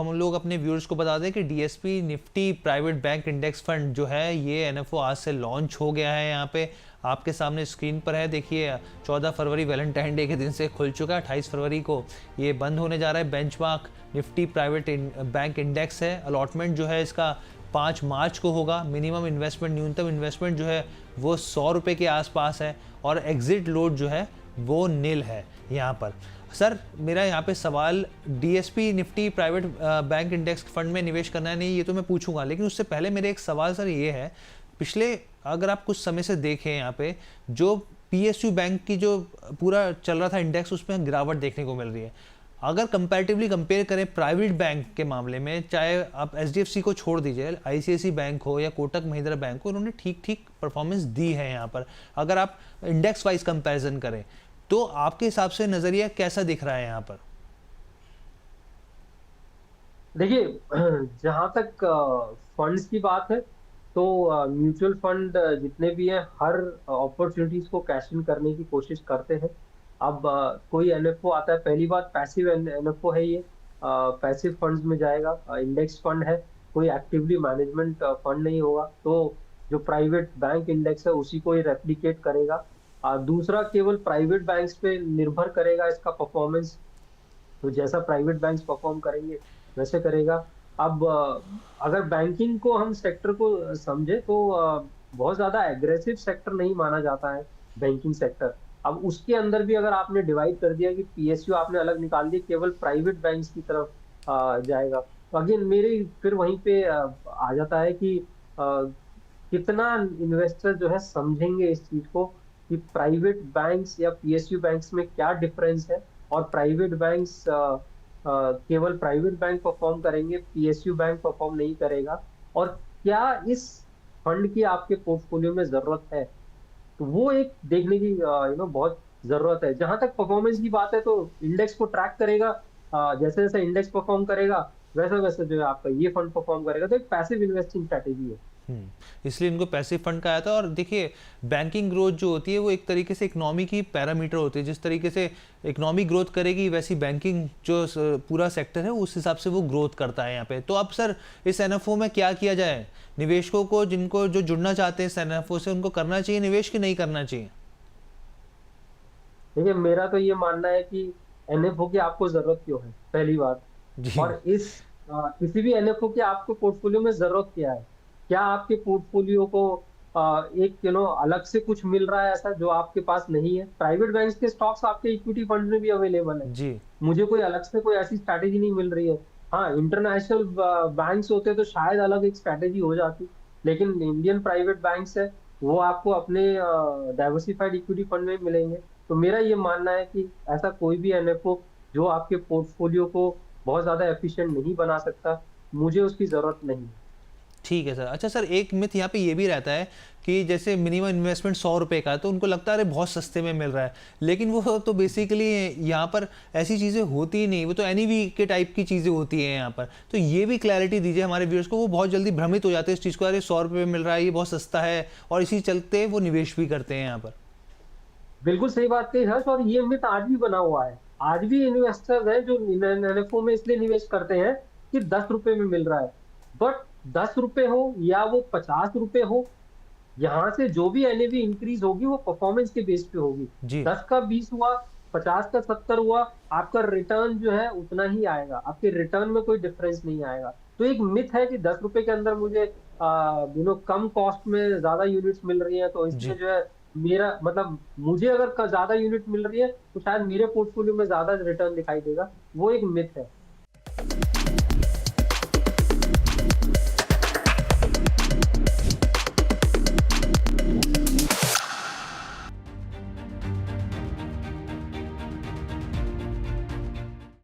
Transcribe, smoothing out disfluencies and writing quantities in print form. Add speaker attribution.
Speaker 1: हम लोग अपने व्यूअर्स को बता दें कि DSP Nifty private bank index fund जो है ये एनएफओ आज से लॉन्च हो गया है। यहाँ पे आपके सामने स्क्रीन पर है, देखिए 14 फरवरी वैलेंटाइन डे के दिन से खुल चुका है। 28 फरवरी को ये बंद होने जा रहा है। Benchmark Nifty private bank index है। अलॉटमेंट जो है इसका 5 मार्च को होगा। मिनिमम इन्वेस्टमेंट, न्यूनतम इन्वेस्टमेंट जो है वो 100 रुपये के आसपास है और एग्जिट लोड जो है वो नील है यहाँ पर। सर मेरा यहाँ पे सवाल, DSP Nifty private bank index fund में निवेश करना है नहीं, ये तो मैं पूछूंगा, लेकिन उससे पहले मेरे एक सवाल सर ये है, पिछले अगर आप कुछ समय से देखें यहाँ पे जो पीएसयू बैंक की जो पूरा चल रहा था इंडेक्स, उसमें गिरावट देखने को मिल रही है। अगर कंपैरेटिवली कंपेयर करें प्राइवेट बैंक के मामले में, चाहे आप एचडीएफसी को छोड़ दीजिए, आईसीआईसी बैंक हो या कोटक महिंद्रा बैंक हो, उन्होंने ठीक ठीक परफॉर्मेंस दी है यहाँ पर। अगर आप इंडेक्स वाइज कंपैरिजन करें तो आपके हिसाब से नजरिया कैसा दिख रहा है यहाँ पर?
Speaker 2: देखिए, जहां तक फंड्स की बात है तो म्यूचुअल फंड जितने भी हैं हर अपॉर्चुनिटीज को कैश इन करने की कोशिश करते हैं। अब कोई एनएफओ आता है, पहली बात पैसिव एनएफओ है ये, पैसिव फंड्स में जाएगा, इंडेक्स फंड है, कोई एक्टिवली मैनेजमेंट फंड नहीं होगा, तो जो प्राइवेट बैंक इंडेक्स है उसी को ही रेप्लिकेट करेगा। दूसरा, केवल प्राइवेट बैंक्स पे निर्भर करेगा इसका परफॉर्मेंस, तो जैसा प्राइवेट बैंक्स परफॉर्म करेंगे वैसे करेगा। अब अगर बैंकिंग को हम सेक्टर को समझे तो बहुत ज्यादा एग्रेसिव सेक्टर नहीं माना जाता है बैंकिंग सेक्टर। अब उसके अंदर भी अगर आपने डिवाइड कर दिया कि पीएसयू आपने अलग निकाल दिया, केवल प्राइवेट बैंक्स की तरफ जाएगा, तो अगेन मेरे फिर वहीं पे आ जाता है कि कितना इन्वेस्टर जो है समझेंगे इस चीज को कि प्राइवेट बैंक्स या पीएसयू बैंक्स में क्या डिफरेंस है, और प्राइवेट बैंक्स केवल प्राइवेट बैंक परफॉर्म करेंगे, पीएसयू बैंक परफॉर्म नहीं करेगा, और क्या इस फंड की आपके पोर्टफोलियो में जरूरत है, तो वो एक देखने की बहुत जरूरत है। जहां तक परफॉर्मेंस की बात है तो इंडेक्स को ट्रैक करेगा, जैसे जैसे इंडेक्स परफॉर्म करेगा वैसा वैसा जो है आपका ये फंड परफॉर्म करेगा, तो एक पैसिव इन्वेस्टिंग स्ट्रेटेजी है।
Speaker 1: इसलिए इनको पैसिव फंड कहा जाता है। और देखिए बैंकिंग ग्रोथ जो होती है वो एक तरीके से इकोनॉमी की पैरामीटर होती है। जिस तरीके से इकोनॉमी ग्रोथ करेगी वैसी बैंकिंग जो पूरा सेक्टर है उस हिसाब से वो ग्रोथ करता है यहाँ पे। तो अब सर इस एनएफओ में क्या किया जाए? निवेशकों को जिनको जो जुड़ना चाहते हैं इस एनएफओ से, उनको करना चाहिए निवेश कि नहीं करना चाहिए?
Speaker 2: देखिए, मेरा तो ये मानना है कि एनएफओ की आपको जरूरत क्यों है, पहली बात।
Speaker 1: जी।
Speaker 2: और इस किसी भी एनएफओ की आपको पोर्टफोलियो में जरूरत क्या है? क्या आपके पोर्टफोलियो को एक अलग से कुछ मिल रहा है ऐसा जो आपके पास नहीं है? प्राइवेट बैंक्स के स्टॉक्स आपके इक्विटी फंड में भी अवेलेबल है।
Speaker 1: जी।
Speaker 2: मुझे कोई अलग से कोई ऐसी स्ट्रैटेजी नहीं मिल रही है। हाँ, इंटरनेशनल बैंक्स होते तो शायद अलग एक स्ट्रैटेजी हो जाती, लेकिन इंडियन प्राइवेट बैंक्स है, वो आपको अपने डाइवर्सिफाइड इक्विटी फंड में मिलेंगे। तो मेरा ये मानना है कि ऐसा कोई भी एनएफओ जो आपके पोर्टफोलियो को बहुत ज्यादा एफिशिएंट नहीं बना सकता, मुझे उसकी जरूरत नहीं है।
Speaker 1: ठीक है सर। अच्छा सर, एक मिथ यहाँ पे ये भी रहता है कि जैसे मिनिमम इन्वेस्टमेंट 100 रुपये का है तो उनको लगता है अरे बहुत सस्ते में मिल रहा है, लेकिन वो तो बेसिकली यहाँ पर ऐसी चीज़ें होती ही नहीं, वो तो एनईवी के टाइप की चीज़ें होती हैं यहाँ पर। तो ये भी क्लैरिटी दीजिए हमारे व्यूअर्स को, वो बहुत जल्दी भ्रमित हो जाते हैं इस चीज़ को, अरे 100 रुपये में मिल रहा है, ये बहुत सस्ता है, और इसी चलते वो निवेश भी करते हैं यहाँ पर।
Speaker 2: बिल्कुल सही बात कही हर्ष, और ये मिथ आज भी बना हुआ है। आज भी इन्वेस्टर्स हैं जो एनएफओ में इसलिए निवेश करते हैं कि 10 रुपए में मिल रहा है। बट 10 रुपए हो या वो 50 रुपए हो, यहाँ से जो भी एनएवी इंक्रीज होगी वो परफॉर्मेंस के बेस पे होगी।
Speaker 1: जी।
Speaker 2: 10 का 20 हुआ, 50 का 70 हुआ, आपका रिटर्न जो है उतना ही आएगा, आपके रिटर्न में कोई डिफरेंस नहीं आएगा। तो एक मिथ है कि 10 रुपए के अंदर मुझे कम कॉस्ट में ज्यादा यूनिट्स मिल रही है, तो इसमें
Speaker 1: जी।
Speaker 2: जो है मेरा मतलब मुझे अगर ज्यादा यूनिट मिल रही है तो शायद मेरे पोर्टफोलियो में ज्यादा रिटर्न दिखाई देगा, वो एक मिथ है।